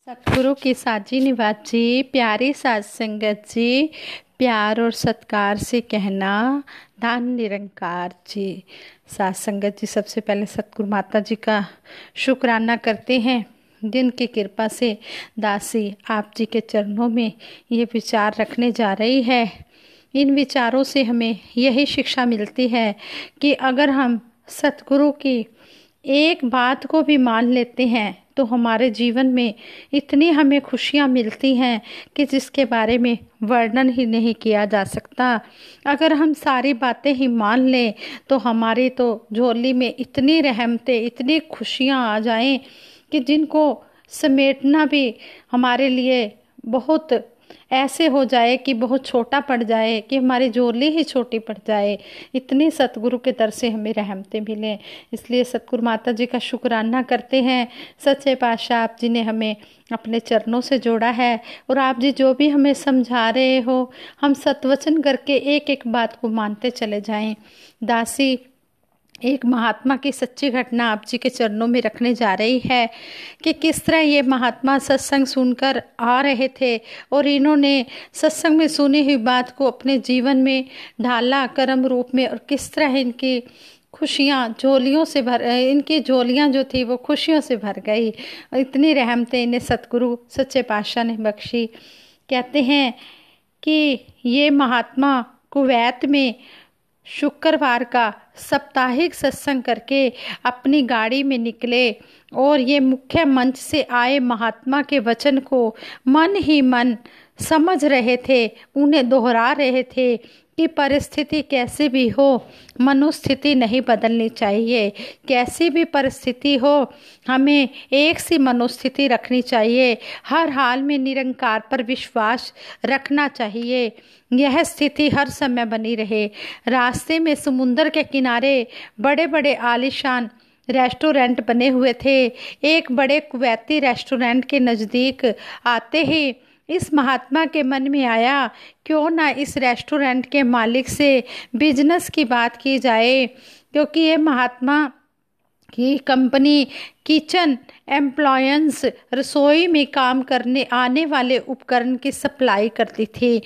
सतगुरु की साजी निवाज जी, प्यारी साज संगत जी, प्यार और सत्कार से कहना दान निरंकार जी। साज संगत जी, सबसे पहले सतगुरु माता जी का शुक्राना करते हैं जिनकी कृपा से दासी आप जी के चरणों में ये विचार रखने जा रही है। इन विचारों से हमें यही शिक्षा मिलती है कि अगर हम सतगुरु की एक बात को भी मान लेते हैं तो हमारे जीवन में इतनी हमें खुशियाँ मिलती हैं कि जिसके बारे में वर्णन ही नहीं किया जा सकता। अगर हम सारी बातें ही मान लें तो हमारी तो झोली में इतनी रहमतें, इतनी खुशियाँ आ जाएं कि जिनको समेटना भी हमारे लिए बहुत ऐसे हो जाए कि बहुत छोटा पड़ जाए, कि हमारी झोली ही छोटी पड़ जाए। इतनी सतगुरु के दर से हमें रहमतें मिलें, इसलिए सतगुरु माता जी का शुक्राना करते हैं। सच्चे पातशाह आप जी ने हमें अपने चरणों से जोड़ा है और आप जी जो भी हमें समझा रहे हो, हम सतवचन करके एक एक बात को मानते चले जाएं। दासी एक महात्मा की सच्ची घटना आप जी के चरणों में रखने जा रही है कि किस तरह ये महात्मा सत्संग सुनकर आ रहे थे और इन्होंने सत्संग में सुनी हुई बात को अपने जीवन में ढाला कर्म रूप में, और किस तरह इनकी खुशियाँ झोलियों से इनकी झोलियाँ जो थी वो खुशियों से भर गई। इतनी रहमतें इन्हें सतगुरु सच्चे पातशाह ने बख्शी। कहते हैं कि ये महात्मा कुवैत में शुक्रवार का साप्ताहिक सत्संग करके अपनी गाड़ी में निकले और ये मुख्य मंच से आए महात्मा के वचन को मन ही मन समझ रहे थे, उन्हें दोहरा रहे थे कि परिस्थिति कैसी भी हो, मनोस्थिति नहीं बदलनी चाहिए। कैसी भी परिस्थिति हो, हमें एक सी मनोस्थिति रखनी चाहिए। हर हाल में निरंकार पर विश्वास रखना चाहिए। यह स्थिति हर समय बनी रहे। रास्ते में समुंदर के किनारे बड़े बड़े आलीशान रेस्टोरेंट बने हुए थे। एक बड़े कुवैती रेस्टोरेंट के नज़दीक आते ही इस महात्मा के मन में आया, क्यों ना इस रेस्टोरेंट के मालिक से बिजनेस की बात की जाए, क्योंकि ये महात्मा की कंपनी किचन एम्प्लॉयंस रसोई में काम करने आने वाले उपकरण की सप्लाई करती थी।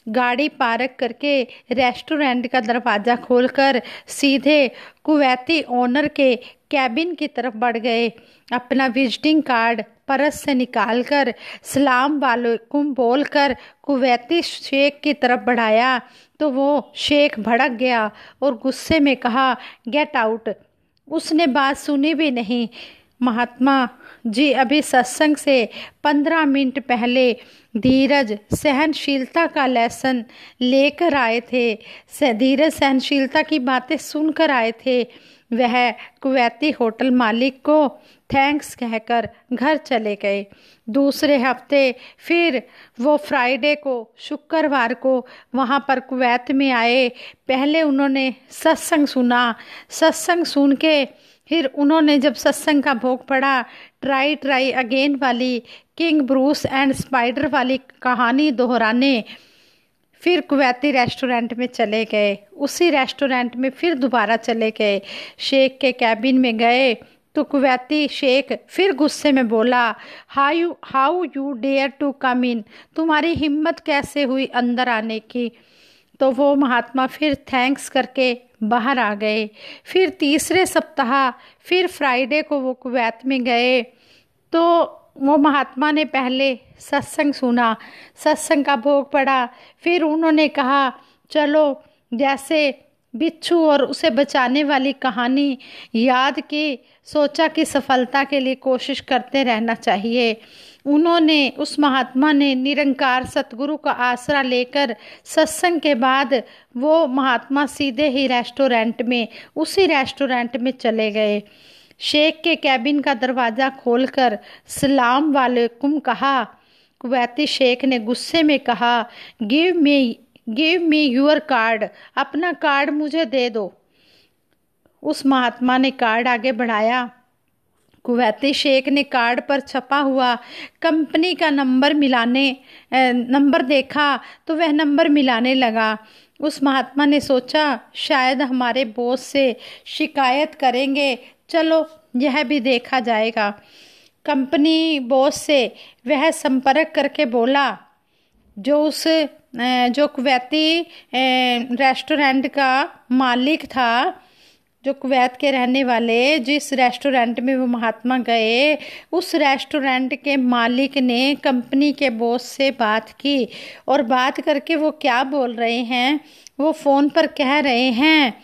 गाड़ी पार्क करके रेस्टोरेंट का दरवाज़ा खोलकर सीधे कुवैती ओनर के कैबिन की तरफ बढ़ गए। अपना विजिटिंग कार्ड पर्स से निकालकर सलाम वालेकुम बोलकर कुवैती शेख की तरफ बढ़ाया तो वो शेख भड़क गया और गुस्से में कहा, गेट आउट। उसने बात सुनी भी नहीं। महात्मा जी अभी सत्संग से 15 मिनट पहले धीरज सहनशीलता का लेसन लेकर आए थे, धीरज सहनशीलता की बातें सुनकर आए थे। वह कुवैती होटल मालिक को थैंक्स कहकर घर चले गए। दूसरे हफ्ते फिर वो फ्राइडे को, शुक्रवार को वहाँ पर कुवैत में आए। पहले उन्होंने सत्संग सुना। सत्संग सुन के फिर उन्होंने जब सत्संग का भोग पड़ा, ट्राई ट्राई अगेन वाली किंग ब्रूस एंड स्पाइडर वाली कहानी दोहराने फिर कुवैती रेस्टोरेंट में चले गए। उसी रेस्टोरेंट में फिर दोबारा चले गए। शेख के कैबिन में गए तो कुवैती शेख फिर गुस्से में बोला, how you dare to come in, तुम्हारी हिम्मत कैसे हुई अंदर आने की। तो वो महात्मा फिर थैंक्स करके बाहर आ गए। फिर तीसरे सप्ताह फिर फ्राइडे को वो कुवैत में गए तो वो महात्मा ने पहले सत्संग सुना, सत्संग का भोग पड़ा। फिर उन्होंने कहा, चलो जैसे बिच्छू और उसे बचाने वाली कहानी याद की, सोचा कि सफलता के लिए कोशिश करते रहना चाहिए। उस महात्मा ने निरंकार सतगुरु का आसरा लेकर सत्संग के बाद वो महात्मा सीधे ही उसी रेस्टोरेंट में चले गए। शेख के कैबिन का दरवाज़ा खोलकर सलाम वालेकुम कहा। कुवैती शेख ने गुस्से में कहा, गिव मी योर कार्ड, अपना कार्ड मुझे दे दो। उस महात्मा ने कार्ड आगे बढ़ाया। कुवैती शेख ने कार्ड पर छपा हुआ कंपनी का नंबर देखा तो वह नंबर मिलाने लगा। उस महात्मा ने सोचा, शायद हमारे बॉस से शिकायत करेंगे, चलो यह भी देखा जाएगा। कंपनी बॉस से वह संपर्क करके बोला, जो कुवैती रेस्टोरेंट का मालिक था, जो कुवैत के रहने वाले, जिस रेस्टोरेंट में वो महात्मा गए, उस रेस्टोरेंट के मालिक ने कंपनी के बॉस से बात की। और बात करके वो क्या बोल रहे हैं, वो फ़ोन पर कह रहे हैं,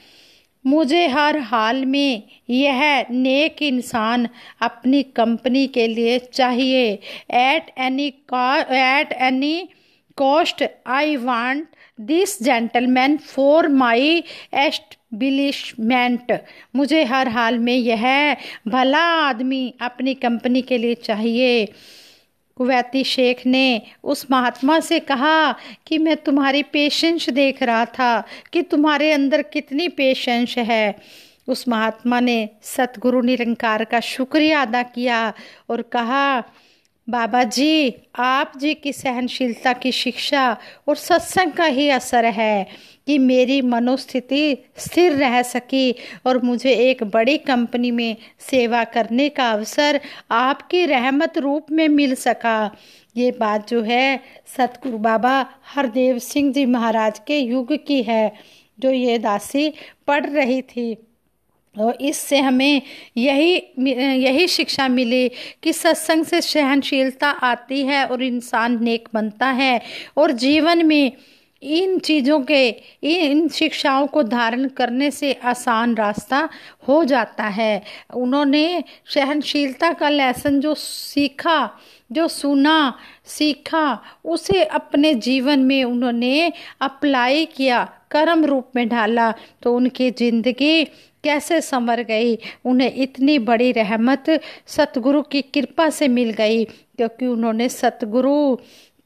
मुझे हर हाल में यह नेक इंसान अपनी कंपनी के लिए चाहिए। At any cost I want this gentleman for my establishment. मुझे हर हाल में यह भला आदमी अपनी कंपनी के लिए चाहिए। कुवैती शेख ने उस महात्मा से कहा कि मैं तुम्हारी पेशेंस देख रहा था कि तुम्हारे अंदर कितनी पेशेंस है। उस महात्मा ने सतगुरु निरंकार का शुक्रिया अदा किया और कहा, बाबा जी, आप जी की सहनशीलता की शिक्षा और सत्संग का ही असर है कि मेरी मनोस्थिति स्थिर रह सकी और मुझे एक बड़ी कंपनी में सेवा करने का अवसर आपकी रहमत रूप में मिल सका। ये बात जो है सतगुरु बाबा हरदेव सिंह जी महाराज के युग की है, जो ये दासी पढ़ रही थी। और इससे हमें यही शिक्षा मिली कि सत्संग से सहनशीलता आती है और इंसान नेक बनता है और जीवन में इन शिक्षाओं को धारण करने से आसान रास्ता हो जाता है। उन्होंने सहनशीलता का लेसन जो सीखा, जो सुना सीखा, उसे अपने जीवन में उन्होंने अप्लाई किया, कर्म रूप में ढाला, तो उनकी जिंदगी कैसे संवर गई। उन्हें इतनी बड़ी रहमत सतगुरु की कृपा से मिल गई क्योंकि उन्होंने सतगुरु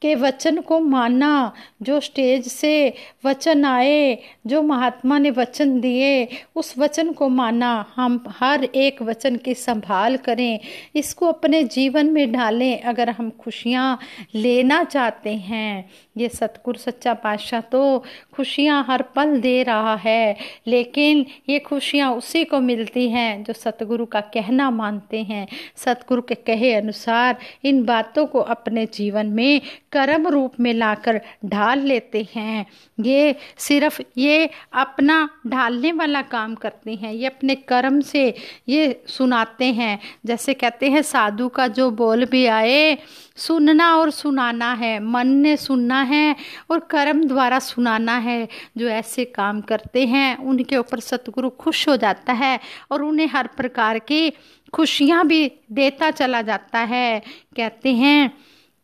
के वचन को माना। जो स्टेज से वचन आए, जो महात्मा ने वचन दिए, उस वचन को माना। हम हर एक वचन की संभाल करें, इसको अपने जीवन में डालें अगर हम खुशियाँ लेना चाहते हैं। ये सतगुरु सच्चा पातशाह तो खुशियाँ हर पल दे रहा है, लेकिन ये खुशियाँ उसी को मिलती हैं जो सतगुरु का कहना मानते हैं, सतगुरु के कहे अनुसार इन बातों को अपने जीवन में कर्म रूप में लाकर ढाल लेते हैं। ये सिर्फ ये अपना ढालने वाला काम करते हैं, ये अपने कर्म से ये सुनाते हैं। जैसे कहते हैं, साधु का जो बोल भी आए, सुनना और सुनाना है, मन ने सुनना है और कर्म द्वारा सुनाना है। जो ऐसे काम करते हैं उनके ऊपर सतगुरु खुश हो जाता है और उन्हें हर प्रकार की खुशियाँ भी देता चला जाता है। कहते हैं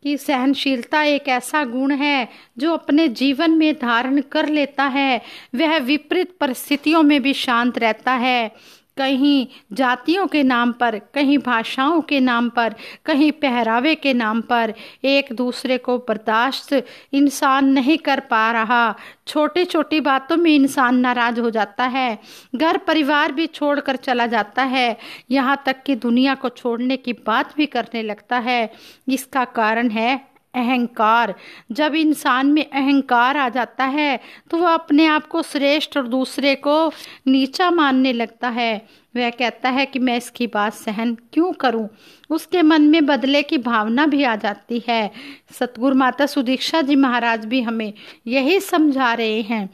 कि सहनशीलता एक ऐसा गुण है जो अपने जीवन में धारण कर लेता है, वह विपरीत परिस्थितियों में भी शांत रहता है। कहीं जातियों के नाम पर, कहीं भाषाओं के नाम पर, कहीं पहरावे के नाम पर एक दूसरे को बर्दाश्त इंसान नहीं कर पा रहा। छोटी छोटी बातों में इंसान नाराज हो जाता है, घर परिवार भी छोड़कर चला जाता है, यहाँ तक कि दुनिया को छोड़ने की बात भी करने लगता है। इसका कारण है अहंकार। जब इंसान में अहंकार आ जाता है तो वह अपने आप को श्रेष्ठ और दूसरे को नीचा मानने लगता है। वह कहता है कि मैं इसकी बात सहन क्यों करूं। उसके मन में बदले की भावना भी आ जाती है। सतगुरु माता सुदीक्षा जी महाराज भी हमें यही समझा रहे हैं।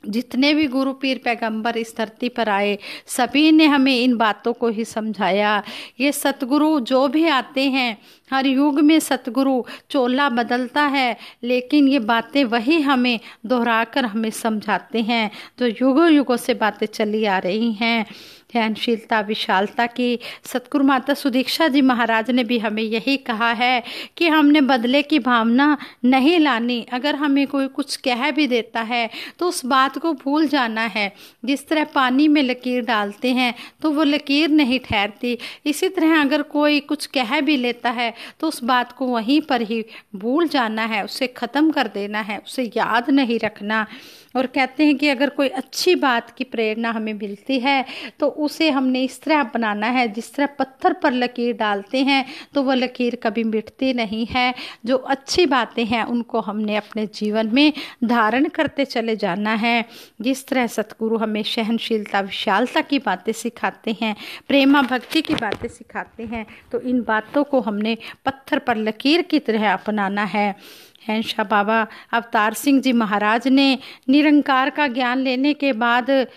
जितने भी गुरु पीर पैगंबर इस धरती पर आए, सभी ने हमें इन बातों को ही समझाया। ये सतगुरु जो भी आते हैं, हर युग में सतगुरु चोला बदलता है, लेकिन ये बातें वही हमें दोहराकर हमें समझाते हैं जो युगों युगों से बातें चली आ रही हैं। सहनशीलता, विशालता की सतगुरु माता सुदीक्षा जी महाराज ने भी हमें यही कहा है कि हमने बदले की भावना नहीं लानी। अगर हमें कोई कुछ कह भी देता है तो उस बात को भूल जाना है। जिस तरह पानी में लकीर डालते हैं तो वो लकीर नहीं ठहरती, इसी तरह अगर कोई कुछ कह भी लेता है तो उस बात को वहीं पर ही भूल जाना है, उसे ख़त्म कर देना है, उसे याद नहीं रखना। और कहते हैं कि अगर कोई अच्छी बात की प्रेरणा हमें मिलती है तो उसे हमने इस तरह अपनाना है जिस तरह पत्थर पर लकीर डालते हैं तो वह लकीर कभी मिटती नहीं है। जो अच्छी बातें हैं उनको हमने अपने जीवन में धारण करते चले जाना है। जिस तरह सतगुरु हमें सहनशीलता, विशालता की बातें सिखाते हैं, प्रेमा भक्ति की बातें सिखाते हैं, तो इन बातों को हमने पत्थर पर लकीर की तरह अपनाना है। हंसा बाबा अवतार सिंह जी महाराज ने निरंकार का ज्ञान लेने के बाद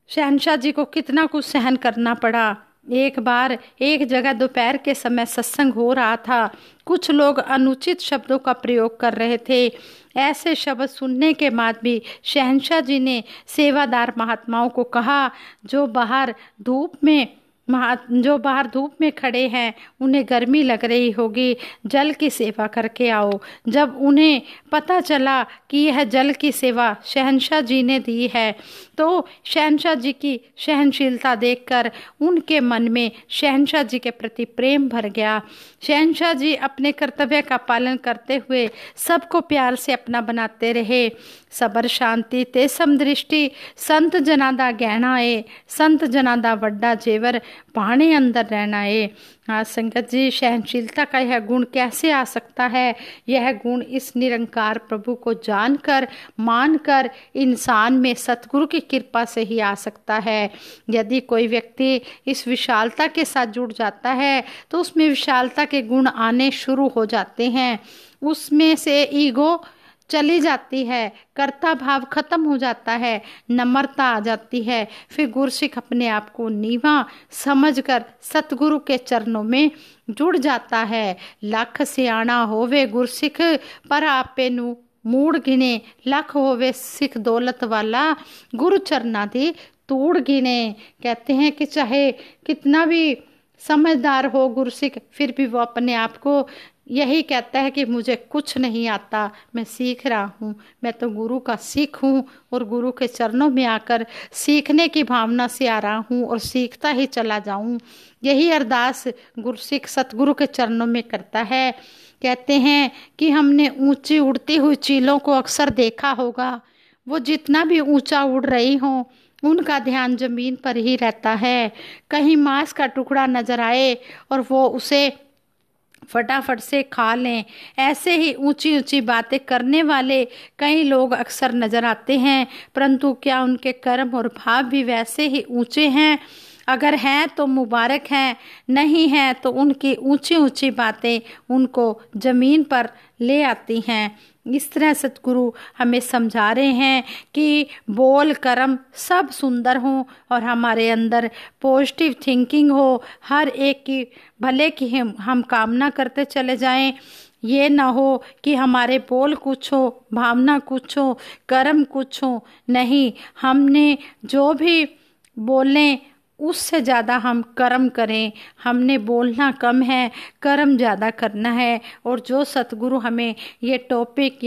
शहनशाह जी को कितना कुछ सहन करना पड़ा। एक बार एक जगह दोपहर के समय सत्संग हो रहा था। कुछ लोग अनुचित शब्दों का प्रयोग कर रहे थे। ऐसे शब्द सुनने के बाद भी शहनशाह जी ने सेवादार महात्माओं को कहा, जो बाहर धूप में खड़े हैं उन्हें गर्मी लग रही होगी, जल की सेवा करके आओ। जब उन्हें पता चला कि यह जल की सेवा शहनशाह जी ने दी है तो शहनशाह जी की सहनशीलता देखकर उनके मन में शहनशाह जी के प्रति प्रेम भर गया। शहनशाह जी अपने कर्तव्य का पालन करते हुए सबको प्यार से अपना बनाते रहे। सबर शांति ते समदृष्टि संत जनां दा गहना है, संत जनां दा वड्डा जेवर पाने अंदर रहना है। हाँ संगत जी, सहनशीलता का यह गुण कैसे आ सकता है? यह गुण इस निरंकार प्रभु को जानकर, मानकर इंसान में सतगुरु की कृपा से ही आ सकता है। यदि कोई व्यक्ति इस विशालता के साथ जुड़ जाता है तो उसमें विशालता के गुण आने शुरू हो जाते हैं। उसमें से ईगो चली जाती है, कर्ता भाव खत्म हो जाता है, नम्रता आ जाती है। फिर गुरसिख अपने आप को नीवा समझकर सतगुरु के चरणों में जुड़ जाता है। लख सियाणा होवे गुरसिख पर आपे नू मूड़ गिने, लख होवे सिख दौलत वाला गुरु चरना दी तूड़ गिने। कहते हैं कि चाहे कितना भी समझदार हो गुरसिख, फिर भी वो अपने आप को यही कहता है कि मुझे कुछ नहीं आता, मैं सीख रहा हूँ, मैं तो गुरु का सिख हूँ और गुरु के चरणों में आकर सीखने की भावना से आ रहा हूँ और सीखता ही चला जाऊँ। यही अरदास गुरसिख सतगुरु के चरणों में करता है। कहते हैं कि हमने ऊंची उड़ती हुई चीलों को अक्सर देखा होगा, वो जितना भी ऊंचा उड़ रही हों उनका ध्यान जमीन पर ही रहता है। कहीं मांस का टुकड़ा नजर आए और वो उसे फटाफट से खा लें। ऐसे ही ऊंची ऊंची बातें करने वाले कई लोग अक्सर नजर आते हैं, परंतु क्या उनके कर्म और भाव भी वैसे ही ऊंचे हैं? अगर हैं तो मुबारक हैं, नहीं हैं तो उनकी ऊंची ऊंची बातें उनको जमीन पर ले आती हैं। इस तरह सतगुरु हमें समझा रहे हैं कि बोल कर्म सब सुंदर हों और हमारे अंदर पॉजिटिव थिंकिंग हो, हर एक की भले की हम कामना करते चले जाएं। ये ना हो कि हमारे बोल कुछ हो, भावना कुछ हो, कर्म कुछ हो। नहीं, हमने जो भी बोलें उससे ज़्यादा हम कर्म करें। हमने बोलना कम है, कर्म ज़्यादा करना है। और जो सतगुरु हमें ये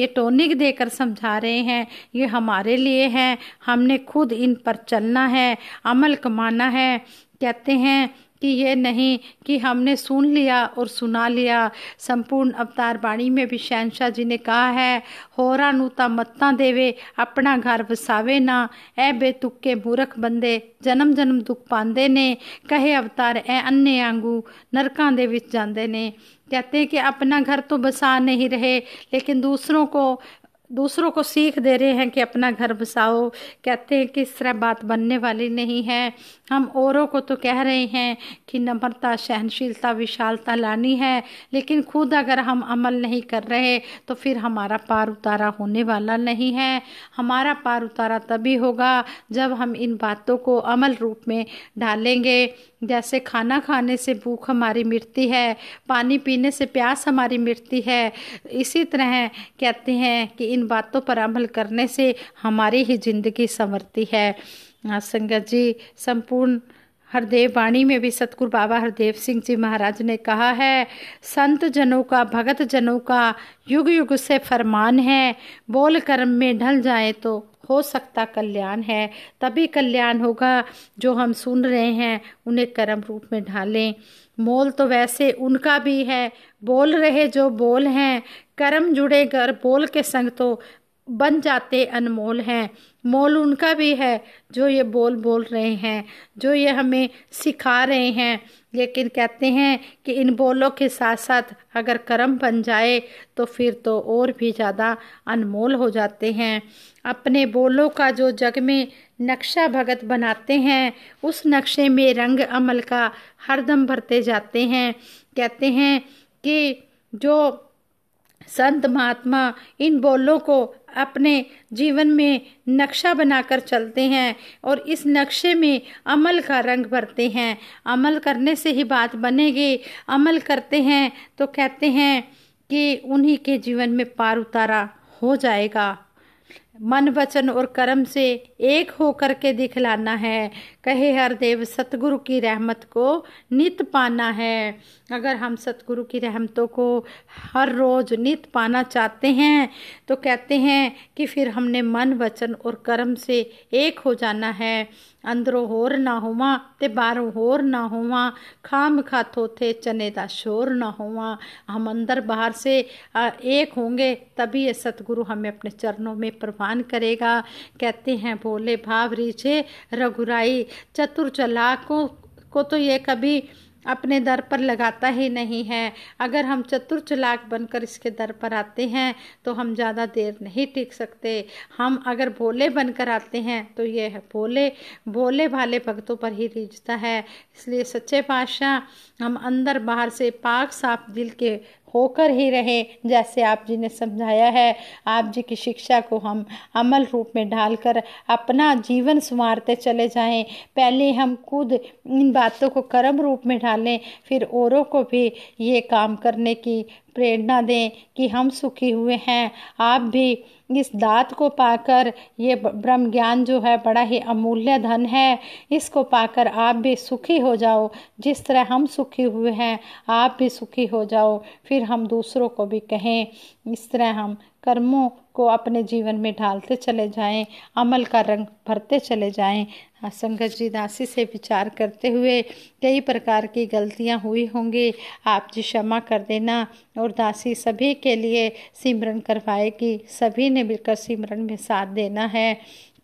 टॉनिक देकर समझा रहे हैं, ये हमारे लिए हैं। हमने खुद इन पर चलना है, अमल कमाना है। कहते हैं कि ये नहीं कि हमने सुन लिया और सुना लिया। संपूर्ण अवतार बाणी में भी शहनशाह जी ने कहा है, होरा नूता मत्ता देवे अपना घर वसावे ना, ए बेतुके मूर्ख बंदे जन्म जन्म दुख पांदे ने, कहे अवतार ए अन्ने आंगू नरकां दे विच जांदे ने। कहते हैं कि अपना घर तो बसा नहीं रहे, लेकिन दूसरों को सीख दे रहे हैं कि अपना घर बसाओ। कहते हैं कि इस तरह बात बनने वाली नहीं है। हम औरों को तो कह रहे हैं कि नम्रता, सहनशीलता, विशालता लानी है, लेकिन खुद अगर हम अमल नहीं कर रहे तो फिर हमारा पार उतारा होने वाला नहीं है। हमारा पार उतारा तभी होगा जब हम इन बातों को अमल रूप में डालेंगे। जैसे खाना खाने से भूख हमारी मिटती है, पानी पीने से प्यास हमारी मिटती है, इसी तरह कहते हैं कि इन बातों पर अमल करने से हमारी ही जिंदगी संवरती है। संगत जी, संपूर्ण हरदेव वाणी में भी सतगुरु बाबा हरदेव सिंह जी महाराज ने कहा है, संत जनों का, भगत जनों का युग युग से फरमान है, बोल कर्म में ढल जाए तो हो सकता कल्याण है। तभी कल्याण होगा जो हम सुन रहे हैं उन्हें कर्म रूप में ढालें। मोल तो वैसे उनका भी है, बोल रहे जो बोल हैं, कर्म जुड़े कर बोल के संग तो बन जाते अनमोल हैं। मोल उनका भी है जो ये बोल रहे हैं, जो ये हमें सिखा रहे हैं। लेकिन कहते हैं कि इन बोलों के साथ साथ अगर कर्म बन जाए तो फिर तो और भी ज़्यादा अनमोल हो जाते हैं। अपने बोलों का जो जग में नक्शा भगत बनाते हैं, उस नक्शे में रंग अमल का हरदम भरते जाते हैं। कहते हैं कि जो संत महात्मा इन बोलों को अपने जीवन में नक्शा बनाकर चलते हैं और इस नक्शे में अमल का रंग भरते हैं। अमल करने से ही बात बनेगी। अमल करते हैं तो कहते हैं कि उन्हीं के जीवन में पार उतारा हो जाएगा। मन वचन और कर्म से एक होकर के दिखलाना है। कहे हरदेव सतगुरु की रहमत को नित पाना है। अगर हम सतगुरु की रहमतों को हर रोज नित पाना चाहते हैं तो कहते हैं कि फिर हमने मन वचन और कर्म से एक हो जाना है। अंदरों होर ना होवा ते बाहरों होर ना होवा, खाम खातो थे चने दा शोर ना होवा। हम अंदर बाहर से एक होंगे तभी ये सतगुरु हमें अपने चरणों में प्रवान करेगा। कहते हैं भोले भाव रीझे रघुराई, चतुर चालाकों को तो ये कभी अपने दर पर लगाता ही नहीं है। अगर हम चतुर चालाक बनकर इसके दर पर आते हैं तो हम ज़्यादा देर नहीं टिक सकते। हम अगर भोले बनकर आते हैं तो ये है भोले भाले भक्तों पर ही रीझता है। इसलिए सच्चे पातशाह हम अंदर बाहर से पाक साफ दिल के होकर ही रहें, जैसे आप जी ने समझाया है। आप जी की शिक्षा को हम अमल रूप में ढालकर अपना जीवन संवारते चले जाएं। पहले हम खुद इन बातों को कर्म रूप में ढालें, फिर औरों को भी ये काम करने की प्रेरणा दें कि हम सुखी हुए हैं। आप भी इस दात को पाकर, ये ब्रह्म ज्ञान जो है बड़ा ही अमूल्य धन है, इसको पाकर आप भी सुखी हो जाओ। जिस तरह हम सुखी हुए हैं आप भी सुखी हो जाओ। फिर हम दूसरों को भी कहें। इस तरह हम कर्मों को अपने जीवन में ढालते चले जाएं, अमल का रंग भरते चले जाएं। संगत जी दासी से विचार करते हुए कई प्रकार की गलतियां हुई होंगी, आप जी क्षमा कर देना। और दासी सभी के लिए सिमरन करवाएगी, सभी ने मिलकर सिमरन में साथ देना है।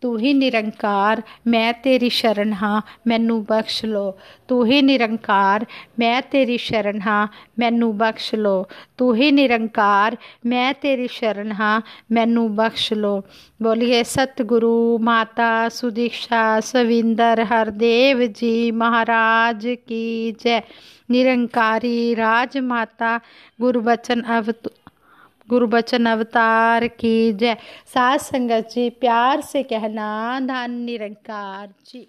तू ही निरंकार मैं तेरी शरण हाँ मैनू बख्श लो। तू ही निरंकार मैं तेरी शरण हाँ मैनू बख्श लो। तू ही निरंकार मैं तेरी शरण हाँ मैनू बख्श लो। बोलिए सतगुरु माता सुदीक्षा सविंदर हरदेव जी महाराज की जय। निरंकारी राजमाता गुरुबचन अवतार की जय। साथ संगत जी प्यार से कहना धन निरंकार जी।